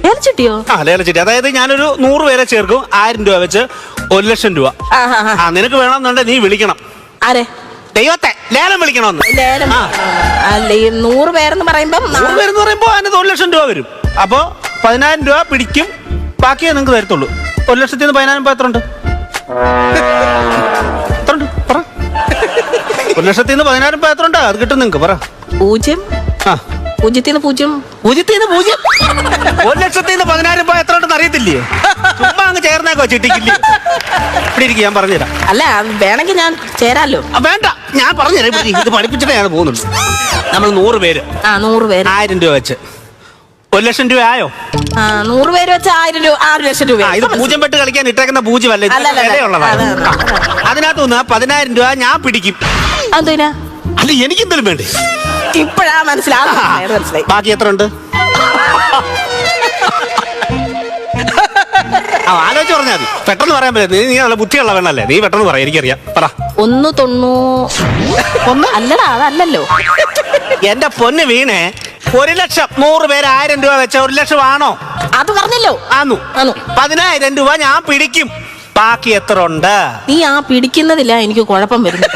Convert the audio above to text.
ലേലച്ചിട്ടിയോ? ആ ലേലച്ചിട്ടി. അതായത് ഞാനൊരു 100 പേരെ ചേർക്കും, 1000 രൂപ വെച്ച് 1,00,000 രൂപ. ആ നിനക്ക് വേണമെന്നുണ്ടെങ്കിൽ നീ വിളിക്കണം. ആരെ? ദൈവത്തെ ലേലം വിളിക്കണമെന്ന്. ലേലം അല്ല, ഈ 100 പേരെന്ന് പറയുമ്പോ 100 പേരെന്ന് പറയുമ്പോ അതിന് 1,00,000 രൂപ വരും. അപ്പൊ 10,000 രൂപ പിടിക്കും, ബാക്കിയേ നിങ്ങൾക്ക് തരത്തുള്ളൂ. 1,00,000 10,000 എത്ര ഉണ്ട്? എത്ര ഉണ്ട് പറ. 1,00,000 10,000 എത്ര ഉണ്ട്? അത് കിട്ടും നിങ്ങൾക്ക് പറ. 0. ആ 0 0. 0 1,00,000 10,000 എത്ര ഉണ്ടെന്ന് അറിയത്തില്ലേ? ചുമ്മാ അങ്ങ് ചേർന്നേക്കോ ചിട്ടിക്കില്ലേ? ഇവിടെ ഇരിക്കും, ഞാൻ പറഞ്ഞുതരാം. അല്ല വേണമെങ്കിൽ ഞാൻ ചേരാലോ. വേണ്ട, ഞാൻ പറഞ്ഞുതരാം. ഇത് പഠിപ്പിച്ചിട്ടേ ഞാൻ പോകുന്നുള്ളൂ. നമ്മൾ 100 പേര്, 100 പേര് 1000 രൂപ വെച്ച് 1,00,000 രൂപ ആയോ? 100 പേര് വെച്ച് 1000 രൂപ, 6,00,000 രൂപ. ഇത് 0 പെട്ട് കളിക്കാൻ ഇട്ടേക്കുന്ന 0 അല്ലേ, വിലയുള്ളതാണ്. അതിനകത്തുനിന്ന് 10,000 രൂപ ഞാൻ പിടിക്കും. അതെന്നാ? അല്ല എനിക്കെന്തെങ്കിലും വേണ്ടേ? ഇപ്പഴാ മനസ്സിലായി. ബാക്കി എത്ര ഉണ്ട്? ആലോചിച്ച് പറഞ്ഞാൽ മതി, പെട്ടെന്ന് പറയാൻ പറ്റില്ല. നീ നല്ല ബുദ്ധിയുള്ള വേണല്ലേ, നീ പെട്ടെന്ന് പറയാം. എനിക്കറിയാം, പറ. 190. അല്ലടാ, അതല്ലല്ലോ. എന്റെ പൊന്ന് വീണേ, 1,00,000 100 പേര് 1000 രൂപ വെച്ച 1,00,000 ആണോ? അത് പറഞ്ഞല്ലോ. ആന്നു. 10,000 രൂപ ഞാൻ പിടിക്കും. ബാക്കി എത്ര ഉണ്ട്? നീ ആ പിടിക്കുന്നതില്ല എനിക്ക് കുഴപ്പം വരുന്നു.